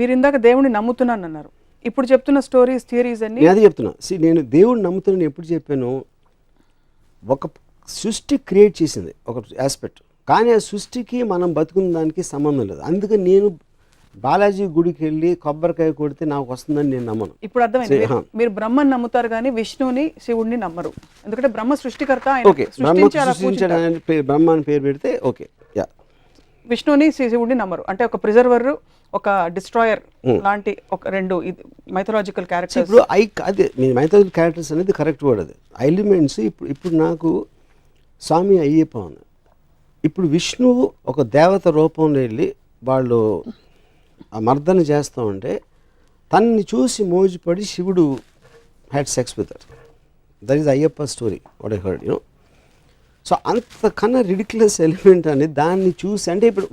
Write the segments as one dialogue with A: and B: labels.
A: మీరు ఇందాక దేవుడిని నమ్ముతున్నాను అన్నారు. ఇప్పుడు చెప్తున్న స్టోరీస్ థియరీస్ అన్ని
B: నేను అది చెప్తున్నా. నేను దేవుడిని నమ్ముతున్నాను ఎప్పుడు చెప్పాను, ఒక సృష్టి క్రియేట్ చేసింది ఒక ఆస్పెక్ట్, కానీ ఆ సృష్టికి మనం బతుకున్న దానికి సంబంధం లేదు. అందుకని నేను బాలాజీ గుడికి వెళ్ళి కొబ్బరికాయ కొడితే నాకు వస్తుందని నేను నమ్మను.
A: ఇప్పుడు అర్థమైంది. మీరు బ్రహ్మని నమ్ముతారు కానీ విష్ణువుని శివుడిని నమ్మరు. ఎందుకంటే బ్రహ్మ సృష్టికర్త,
B: ఓకే, బ్రహ్మ అని పేరు పెడితే ఓకే. యా,
A: విష్ణువుని శివుడిని నమ్మరు. అంటే ఒక ప్రిజర్వర్, ఒక డిస్ట్రాయర్ లాంటి ఒక రెండు మైథలాజికల్ క్యారెక్టర్స్.
B: ఇప్పుడు అదే మైథలాజికల్ క్యారెక్టర్స్ అనేది కరెక్ట్ వర్డ్. అది ఎలిమెంట్స్. ఇప్పుడు నాకు స్వామి అయ్యప్ప ఉంది. ఇప్పుడు విష్ణువు ఒక దేవత రూపంలో వెళ్ళి వాళ్ళు ఆ మర్దన చేస్తూ ఉంటే తనని చూసి మోజుపడి శివుడు had sex with her. That is Ayyappa story what I heard, you know. So అంతకన్నా రిడిక్యులస్ ఎలిమెంట్ అని దాన్ని చూసి, అంటే ఇప్పుడు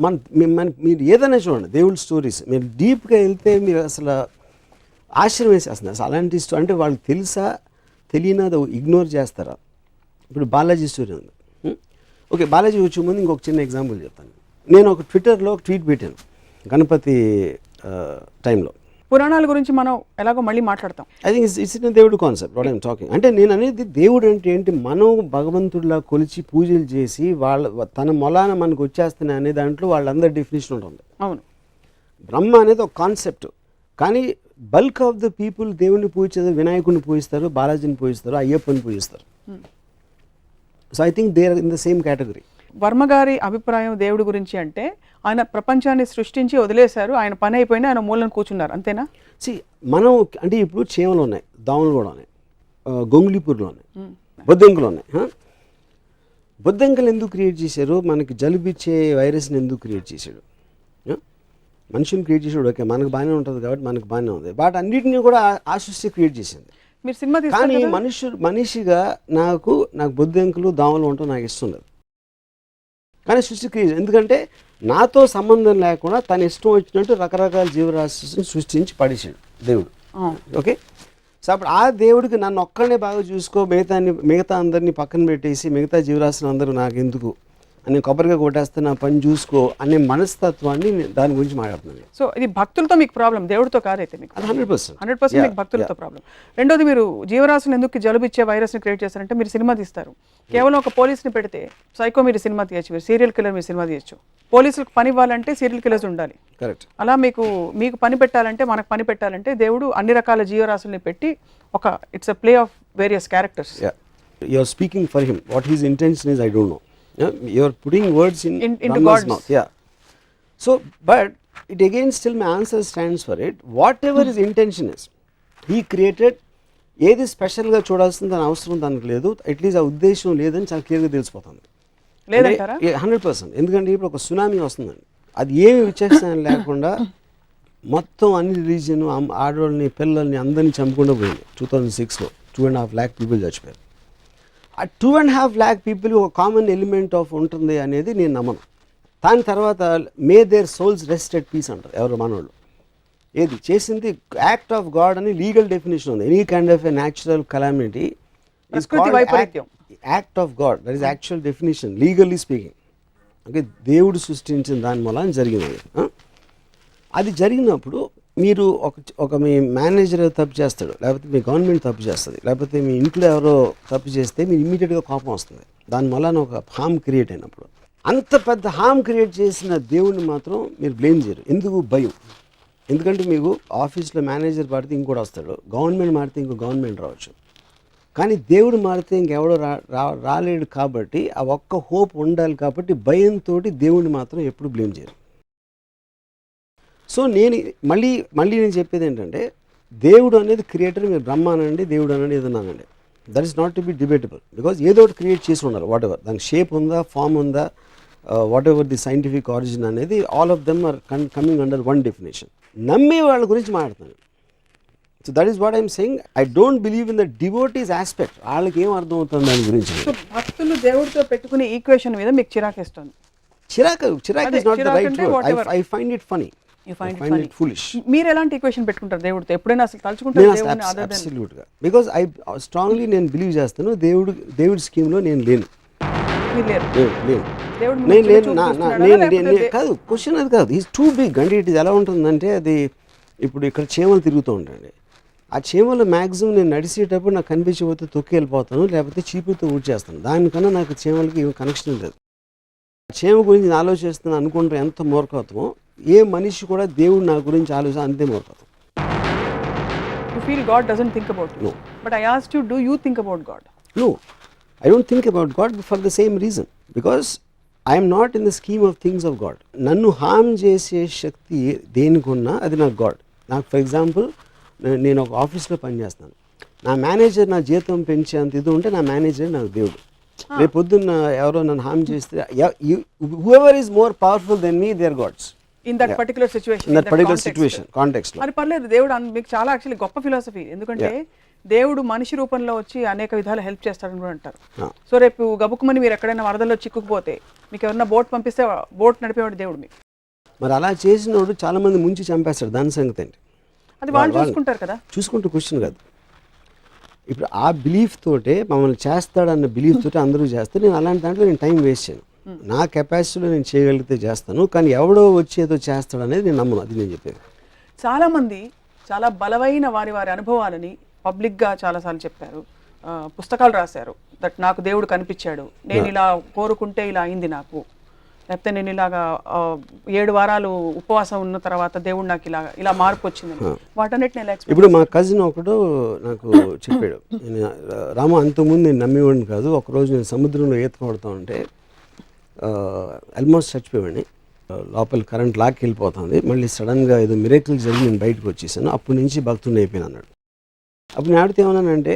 B: మీరు ఏదైనా చూడండి దేవుడి స్టోరీస్, మీరు డీప్గా వెళ్తే మీరు అసలు ఆశ్చర్యం వేసేస్తుంది. అసలు అలాంటి స్టోరీ అంటే వాళ్ళకి తెలుసా తెలియనా అది ఇగ్నోర్ చేస్తారా. ఇప్పుడు బాలాజీ స్టోరీ ఉంది. ఓకే, బాలాజీ వచ్చే ముందు ఇంకొక చిన్న ఎగ్జాంపుల్ చెప్తాను. నేను ఒక ట్విట్టర్లో ఒక ట్వీట్ పెట్టాను గణపతి టైంలో.
A: పురాణాల గురించి మనం ఎలాగో మళ్ళీ మాట్లాడతాం.
B: ఐ థింక్ ఇట్స్ ఇన్ దేవుడు కాన్సెప్ట్ వాట్ ఐఎమ్ టాకింగ్. అంటే నేను అనేది దేవుడు అంటే ఏంటి, మనం భగవంతుడిలా కొలిచి పూజలు చేసి తన మొలాన మనకు వచ్చేస్తున్నాయి అనే దాంట్లో వాళ్ళందరి డెఫినేషన్ ఉంటుంది.
A: అవును,
B: బ్రహ్మ అనేది ఒక కాన్సెప్ట్, కానీ బల్క్ ఆఫ్ ద పీపుల్ దేవుడిని పూజిస్తారు, వినాయకుడిని పూజిస్తారు, బాలాజీని పూజిస్తారు, అయ్యప్పని పూజిస్తారు. So I think they are in the same category.
A: Varma గారి అభిప్రాయం దేవుడి గురించి అంటే ఆయన ప్రపంచాన్ని సృష్టించి వదిలేశారు, ఆయన పని అయిపోయినా ఆయన మూలను కూర్చున్నారు, అంతేనా?
B: మనం అంటే ఇప్పుడు చీమలు ఉన్నాయి, దోమలు కూడా ఉన్నాయి, గొంగుళిపూర్లు ఉన్నాయి, బొద్దింకలు ఉన్నాయి. బొద్దింకలు ఎందుకు క్రియేట్ చేశారు? మనకి జలుబిచ్చే వైరస్ని ఎందుకు క్రియేట్ చేశాడు? మనిషిని క్రియేట్ చేసాడు, ఓకే, మనకు బాగానే ఉంటుంది కాబట్టి మనకు బాగానే ఉంది. బట్ అన్నిటినీ కూడా ఆ సృష్టి క్రియేట్ చేసింది.
A: మీరు సినిమా
B: కానీ మనిషిగా నాకు బొద్దింకలు దోమలు ఉండటం నాకు ఇష్టం లేదు. కానీ సృష్టి క్రియేట్, ఎందుకంటే నాతో సంబంధం లేకుండా తన ఇష్టం వచ్చినట్టు రకరకాల జీవరాశిని సృష్టించి పడేసాడు దేవుడు. ఓకే, సో అప్పుడు ఆ దేవుడికి నన్ను ఒక్కడనే బాగా చూసుకో, మిగతా అందరినీ పక్కన పెట్టేసి మిగతా జీవరాశులు అందరూ నాకు ఎందుకు అని కొబ్బరిగా కొట్టేస్తే నా పని చూసుకో అనే మనస్తత్వాన్ని దాని గురించి మాట్లాడుతున్నాను.
A: సో ఇది భక్తులతో మీకు ప్రాబ్లం, దేవుడితో కాదైతే మీకు 100% మీకు భక్తులతో ప్రాబ్లం. రెండోది, మీరు జీవరాశులు ఎందుకు జలుబిచ్చే వైరస్ని క్రియేట్ చేస్తారంటే మీరు సినిమా తీస్తారు, కేవలం ఒక పోలీస్ని పెడితే సైకో మీరు సినిమా తీయచ్చు, మీరు సీరియల్ కిల్లర్ మీరు సినిమా తీయచ్చు. పోలీసులకు పని ఇవ్వాలంటే సీరియల్ కిల్లర్స్ ఉండాలి.
B: కరెక్ట్.
A: అలా మీకు పని పెట్టాలంటే, మనకు పని పెట్టాలంటే దేవుడు అన్ని రకాల జీవరాశుల్ని పెట్టి ఒక it's a play of various characters.
B: You are speaking for him. What his intention is I don't know. You are putting words into God's mouth. Yeah. So, but it again still my answer stands for it. Whatever his intention is, he created. ఏది స్పెషల్గా చూడాల్సింది దాని అవసరం దానికి లేదు, at least ఆ ఉద్దేశం లేదని చాలా క్లియర్గా తెలిసిపోతుంది.
A: లేదంటారా?
B: 100%. ఎందుకంటే ఇప్పుడు ఒక సునామీ వస్తుందండి, అది ఏమి విచక్షణ లేకుండా మొత్తం అన్ని రిలీజియన్ ఆడవాళ్ళని పిల్లల్ని అందరినీ చంపకుండా పోయింది. 2006లో 2.5 lakh పీపుల్ చచ్చిపోయారు. ఆ 2.5 lakh పీపుల్ ఒక కామన్ ఎలిమెంట్ ఆఫ్ ఉంటుంది అనేది నేను నమ్మను. దాని తర్వాత may their souls rest at peace అంటారు ఎవరు మనోళ్ళు. ఏది చేసింది యాక్ట్ ఆఫ్ గాడ్ అని లీగల్ డెఫినేషన్ ఉంది. Any kind of a natural calamity is called act of God. That is actual definition legally speaking. Okay, దేవుడు సృష్టించిన దాని మూలం జరిగినది. అది జరిగినప్పుడు మీరు ఒక మీ మేనేజర్ తప్పు చేస్తాడు, లేకపోతే మీ గవర్నమెంట్ తప్పు చేస్తుంది, లేకపోతే మీ ఇంట్లో ఎవరో తప్పు చేస్తే మీరు ఇమ్మీడియట్గా కోపం వస్తుంది. దానివల్ల ఒక హామ్ క్రియేట్ అయినప్పుడు అంత పెద్ద హామ్ క్రియేట్ చేసిన దేవుడిని మాత్రం మీరు బ్లేమ్ చేయరు. ఎందుకు? భయం. ఎందుకంటే మీకు ఆఫీస్లో మేనేజర్ మారితే ఇంకోటి వస్తాడు, గవర్నమెంట్ మారితే ఇంకో గవర్నమెంట్ రావచ్చు, కానీ దేవుడు మారితే ఇంకెవడో రాలేడు. కాబట్టి ఆ ఒక్క హోప్ ఉండాలి. కాబట్టి భయంతో దేవుడిని మాత్రం ఎప్పుడు బ్లేమ్ చేయరు. సో మళ్ళీ నేను చెప్పేది ఏంటంటే, దేవుడు అనేది క్రియేటర్, మీరు బ్రహ్మ అనండి, దేవుడు అనండి, ఏదన్నానండి, that is not to be debatable. Because ఏదో ఒకటి క్రియేట్ చేసి ఉండాలి. వాట్ ఎవర్ దానికి షేప్ ఉందా, ఫామ్ ఉందా, whatever the scientific origin అనేది all of them are coming under one definition. నమ్మే వాళ్ళ గురించి మాట్లాడుతాను. So that is what I'm saying. I don't believe in the devotees aspect. వాళ్ళకి ఏం అర్థం అవుతుంది దాని గురించి.
A: సో భక్తులు దేవుడితో పెట్టుకునే ఈక్వేషన్ మీద మీకు చిరాకేస్తుంది.
B: చిరాక్ is not the right word. I find it funny.
A: మీరు ఎలాంటి ఈక్వేషన్ పెట్టుకుంటారు దేవుడితో? ఎప్పుడైనా అసలు తలుచుకుంటారు?
B: అబ్సల్యూట్గా. బికాజ్ ఐ స్ట్రాంగ్లీ నేను బిలీవ్ చేస్తాను దేవుడి స్కీమ్లో నేను లేను. కాదు, క్వశ్చన్ అది కాదు. Is too big. అంటే ఇది ఎలా ఉంటుందంటే, అది ఇప్పుడు ఇక్కడ చీమలు తిరుగుతూ ఉంటాయండి. ఆ చీమలు మ్యాక్సిమం నేను నడిచేటప్పుడు నాకు కనిపించకపోతే తొక్కి వెళ్ళిపోతాను, లేకపోతే చీపుతో ఊడ్చేస్తాను. దానికన్నా నాకు చీమలకి ఏం కనెక్షన్ లేదు. చీమ గురించి నేను ఆలోచిస్తున్నాను అనుకుంటే ఎంత మూర్ఖత్వమో, ఏ మనిషి కూడా దేవుడు నా గురించి ఆలోచన అంతే మూర్ఖత్వం.
A: You feel God doesn't think about you.
B: No.
A: But I asked you, do you think about God?
B: No, I don't think about God for the same reason. Because I am not in the scheme of things of God. నన్ను హామ్ చేసే శక్తి దేనికున్నా అది నాకు God. నాకు for example నేను ఒక ఆఫీస్లో పనిచేస్తాను. నా మేనేజర్ నా జీతం పెంచేంత ఇది ఉంటే నా మేనేజర్ నాకు దేవుడు. రేపు పొద్దున్న ఎవరో నన్ను హామ్ చేస్తే whoever is more powerful than me, they are gods.
A: In that particular situation.
B: In that particular situation, context లో.
A: మరి పర్లేదు, దేవుడు మీకు చాలా యాక్చువల్లీ గొప్ప ఫిలాసఫీ. ఎందుకంటే దేవుడు మనిషి రూపంలో వచ్చి అనేక విధాలు హెల్ప్ చేస్తాడని కూడా అంటారు. సో రేపు గబుక్కుమని మీరు ఎక్కడైనా వరదల్లో చిక్కుకుపోతే మీకు ఎవరైనా బోట్ పంపిస్తే బోట్ నడిపేవాడు దేవుడు మీకు.
B: మరి అలా చేసినోడు చాలా మంది ముంచి చంపేస్తాడు. దాని సంగతి ఏంటి?
A: అది వాళ్ళు చూసుకుంటారు కదా.
B: చూసుకుంటూ క్వశ్చన్ కాదు. ఇప్పుడు ఆ బిలీఫ్ తోటే మమ్మల్ని చేస్తాడన్న బిలీఫ్ తోటే అందరూ చేస్తారు. నేను అలాంటి దాంట్లో నేను టైం వేస్ట్ చేయను. నా కెపాసిటీలో నేను చేయగలిగితే చేస్తాను, కానీ ఎవడో వచ్చి ఏదో చేస్తాడు అనేది నేను నమ్మను. అది నేను చెప్పేది.
A: చాలామంది చాలా బలమైన వారి అనుభవాలని పబ్లిక్గా చాలాసార్లు చెప్పారు, పుస్తకాలు రాశారు. దట్ నాకు దేవుడు కనిపించాడు, నేను ఇలా కోరుకుంటే ఇలా అయింది నాకు, లేకపోతే నేను ఇలాగా 7 వారాలు ఉపవాసం ఉన్న తర్వాత దేవుడు నాకు ఇలా మార్పు వచ్చింది. వాటన్నిటిని ఎలా ఎక్స్ప్లెయిన్?
B: ఇప్పుడు మా కజిన్ ఒకడు నాకు చెప్పాడు, రామ అంతకుముందు నేను నమ్మేవాడిని కాదు, ఒకరోజు నేను సముద్రంలో ఈత కొడుతూ ఉంటే ఆల్మోస్ట్ చచ్చిపోయాడిని, లోపల కరెంట్ లాక్కి వెళ్ళిపోతుంది, మళ్ళీ సడన్గా ఏదో మిరేకిల్ జరిగి నేను బయటకు వచ్చేసాను, అప్పటి నుంచి భక్తుని అయిపోయాను అన్నాడు. అప్పుడు నేను ఆడితే ఏమన్నానంటే,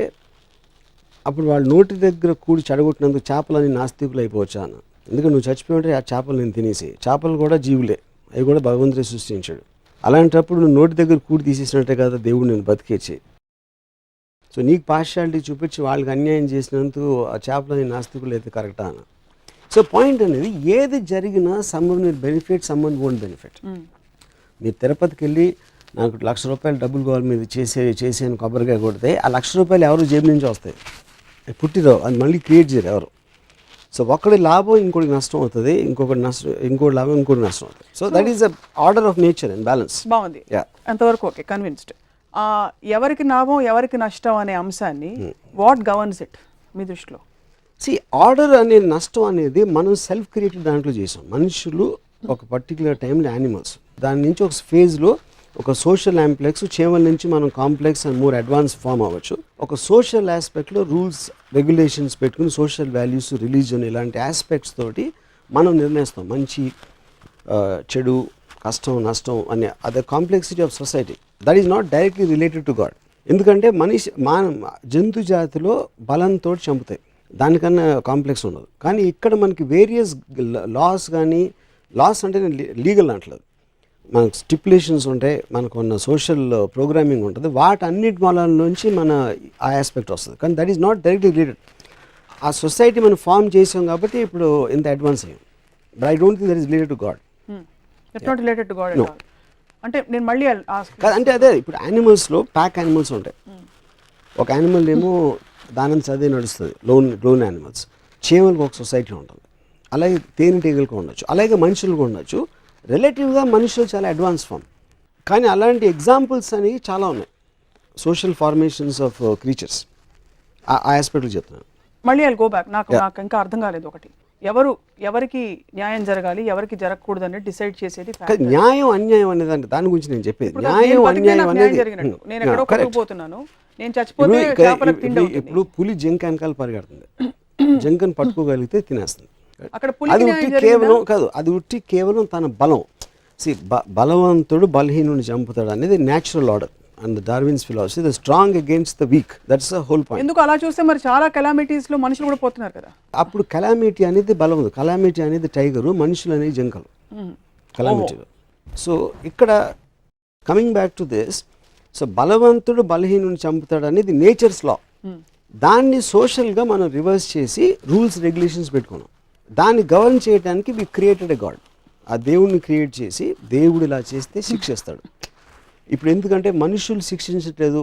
B: అప్పుడు వాళ్ళ నోటి దగ్గర కూడి చెడగొట్టినందుకు చేపలని నాస్తికులు అయిపోవచ్చా అన్న. ఎందుకంటే నువ్వు చచ్చిపోయింటే ఆ చేపలు నేను తినేసి, చేపలు కూడా జీవులే, అవి కూడా భగవంతుడే సృష్టించాడు. అలాంటప్పుడు నువ్వు నోటి దగ్గర కూడి తీసేసినట్టే కదా దేవుడు నేను బతికేచ్చి. సో నీకు పార్షియాలిటీ చూపించి వాళ్ళకి అన్యాయం చేసినందుకు ఆ చేపలని నాస్తికులు అయితే కరెక్టా అన్న. సో పాయింట్ అనేది, ఏది జరిగినా someone will benefit, someone won't benefit. మీరు తిరుపతికి వెళ్ళి నాకు ₹1,00,000 డబ్బులు కావాలి మీరు చేసేని కొబ్బరికాయ కొడితే ఆ ₹1,00,000 ఎవరు జేబు నుంచి వస్తాయి, పుట్టిరావు, అది మళ్ళీ క్రియేట్ చేయరు ఎవరు. సో ఒకటి లాభం ఇంకోటి నష్టం అవుతుంది, ఇంకోటి లాభం ఇంకోటి నష్టం అవుతుంది. So that is the order of nature and balance.
A: బాగుంది, అంతవరకు ఓకే, కన్విన్స్డ్. ఎవరికి లాభం ఎవరికి నష్టం అనే అంశాన్ని వాట్ గవర్న్స్ ఇట్ మీ దృష్టిలో?
B: ఆర్డర్ అనే నష్టం అనేది మనం సెల్ఫ్ క్రియేటెడ్ దాంట్లో చేసాం. మనుషులు ఒక పర్టికులర్ టైంలో యానిమల్స్, దాని నుంచి ఒక ఫేజ్లో ఒక సోషల్ ఆంప్లెక్స్, చేమల నుంచి మనం complex and more advance form అవ్వచ్చు. ఒక సోషల్ ఆస్పెక్ట్లో రూల్స్ రెగ్యులేషన్స్ పెట్టుకుని సోషల్ వాల్యూస్, రిలీజియన్ ఇలాంటి ఆస్పెక్ట్స్ తోటి మనం నిర్ణయిస్తాం మంచి చెడు, కష్టం నష్టం అనే అదే complexity of society. That is not directly related to god. ఎందుకంటే జంతు జాతిలో బలంతో చంపుతాయి, దానికన్నా కాంప్లెక్స్ ఉండదు. కానీ ఇక్కడ మనకి వేరియస్ లాస్, కానీ లాస్ అంటే లీగల్ అంటలేదు, మనకు స్టిపులేషన్స్ ఉంటాయి, మనకు ఉన్న సోషల్ ప్రోగ్రామింగ్ ఉంటుంది, వాటన్నిటి మూలాల నుంచి మన ఆ ఆస్పెక్ట్ వస్తుంది. కానీ that is not directly related. ఆ సొసైటీ మనం ఫామ్ చేసాం కాబట్టి ఇప్పుడు ఇంత అడ్వాన్స్ అయ్యాం. But I don't think that is related to God.
A: It's not related to God. అంటే నేను మళ్ళీ
B: అంటే అదే, ఇప్పుడు యానిమల్స్లో ప్యాక్ యానిమల్స్ ఉంటాయి. ఒక యానిమల్ ఏమో దాని చదివి నడుస్తుంది, లోన్ యానిమల్స్. చీమలకు ఒక సొసైటీ ఉంటుంది, అలాగే తేనెటీగలకు ఉండొచ్చు, అలాగే మనుషులకు ఉండొచ్చు. రిలేటివ్గా మనుషులు చాలా అడ్వాన్స్ ఫామ్. కానీ అలాంటి ఎగ్జాంపుల్స్ అనేవి చాలా ఉన్నాయి, సోషల్ ఫార్మేషన్స్ ఆఫ్ క్రీచర్స్. ఆ ఆస్పెక్ట్లు చెప్తున్నాను.
A: మళ్ళీ ఐల్ గో బ్యాక్. నాకు ఇంకా అర్థం కాలేదు ఒకటి, ఎవరికి న్యాయం జరగాలి ఎవరికి జరగకూడదు అనేది డిసైడ్ చేసేది
B: న్యాయం అన్యాయం అనేది. అంటే దాని గురించి నేను చెప్పేది న్యాయం అన్యాయం అనేది.
A: నేను ఎక్కడో కొట్టుకుపోతున్నాను, నేను చచ్చిపోతే చేపలకు తిండి అవుతుంది.
B: ఇప్పుడు పులి జింక వెనకాల పరిగెడుతుంది, జింకను పట్టుకోగలిగితే తినేస్తుంది.
A: అది
B: ఉట్టి కేవలం కాదు, అది ఉట్టి కేవలం తన బలం. బలవంతుడు బలహీనుని చంపుతాడు అనేది natural order and Darwin's philosophy, the strong against the week. That's the whole point.
A: ఎందుకు అలా చూస్తే మరి చాలా కెలామిటీస్ లో మనుషులు కూడా పోతున్నారు కదా.
B: అప్పుడు కెలామిటీ అనేది బలం ఉంది, కెలామిటీ అనేది టైగరు, మనుషులు అనేది జింకలు కెలామిటీలో. సో ఇక్కడ coming back to this, so బలవంతుడు బలహీనుని చంపుతాడు అనేది నేచర్స్ లా. దాన్ని సోషల్గా మనం రివర్స్ చేసి రూల్స్ రెగ్యులేషన్స్ పెట్టుకున్నాం. దాన్ని గవర్న్ చేయడానికి వి క్రియేటెడ్ ఎ గాడ్. ఆ దేవుడిని క్రియేట్ చేసి దేవుడు ఇలా చేస్తే శిక్షిస్తాడు. ఇప్పుడు ఎందుకంటే మనుషులు శిక్షించట్లేదు,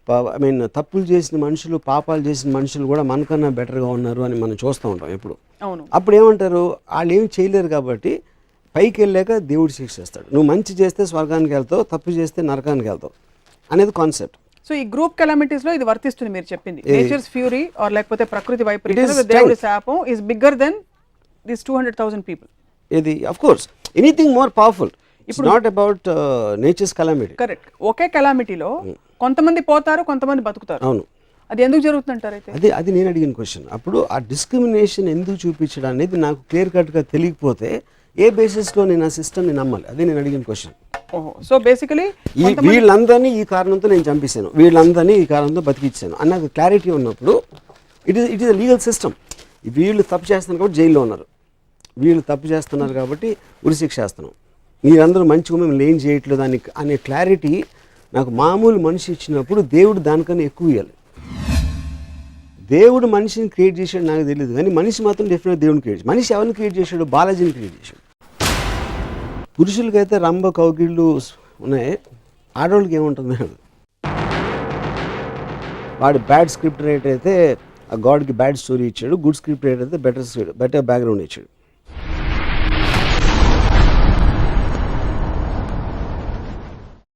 B: ఐ మీన్ తప్పులు చేసిన మనుషులు, పాపాలు చేసిన మనుషులు కూడా మనకన్నా బెటర్గా ఉన్నారు అని మనం చూస్తూ ఉంటాం ఎప్పుడు.
A: అవును.
B: అప్పుడు ఏమంటారు, వాళ్ళు ఏం చేయలేరు కాబట్టి పైకి వెళ్ళాక దేవుడు శిక్షిస్తాడు. నువ్వు మంచి చేస్తే స్వర్గానికి వెళ్తావు, తప్పు చేస్తే నరకానికి వెళ్తావు అనేది కాన్సెప్ట్.
A: సో ఈ గ్రూప్ కెలామిటీస్ లో ఇది వర్తిస్తుంది మీరు చెప్పింది. నేచర్స్ ఫ్యూరీ ఆర్ లేకపోతే ప్రకృతి వైపరీత్యం,
B: It is
A: దేవుడి శాపం is bigger than this 200,000 people.
B: ఇది of course anything more powerful. It's not about nature's calamity.
A: Correct. ఒకే కెలామిటీలో కొంతమంది పోతారు, కొంతమంది బతుకుతారు.
B: అవును.
A: అది ఎందుకు జరుగుతుందంటారు అయితే?
B: అది నేను అడిగిన క్వశ్చన్. అప్పుడు ఆ డిస్క్రిమినేషన్ ఎందుకు చూపించడం అనేది నాకు క్లియర్ కట్గా తెలియకపోతే ఏ బేసిస్లో నేను ఆ సిస్టమ్ని నమ్మాలి? అదే నేను అడిగిన క్వశ్చన్.
A: సో బేసికలీ
B: వీళ్ళందరినీ ఈ కారణంతో నేను చంపేశాను, వీళ్ళందరినీ ఈ కారణంతో బతికిచ్చాను అన్నది క్లారిటీ ఉన్నప్పుడు it is a legal system. వీళ్ళు తప్పు చేస్తున్నారు కాబట్టి జైల్లో ఉన్నారు, వీళ్ళు తప్పు చేస్తున్నారు కాబట్టి ఉరిశిక్ష చేస్తున్నాం, మీరందరూ మంచిగా మిమ్మల్ని ఏం చేయట్లేదు అనే క్లారిటీ నాకు మామూలు మనిషి ఇచ్చినప్పుడు దేవుడు దానికన్నా ఎక్కువ ఇవ్వాలి. దేవుడు మనిషిని క్రియేట్ చేశాడు నాకు తెలియదు, కానీ మనిషి మాత్రం డెఫినెట్గా దేవుడిని క్రియేట్ చేశాడు. మనిషి ఎవరిని క్రియేట్ చేశాడు? బాలాజీని క్రియేట్ చేశాడు. పురుషులకైతే రంభ కౌగిళ్ళు ఉన్నాయి, ఆడవాళ్ళకి ఏముంటుంది? వాడు బ్యాడ్ స్క్రిప్ట్ రైటర్ అయితే ఆ గాడ్కి బ్యాడ్ స్టోరీ ఇచ్చాడు, గుడ్ స్క్రిప్ట్ రైటర్ అయితే బెటర్ బ్యాక్గ్రౌండ్ ఇచ్చాడు.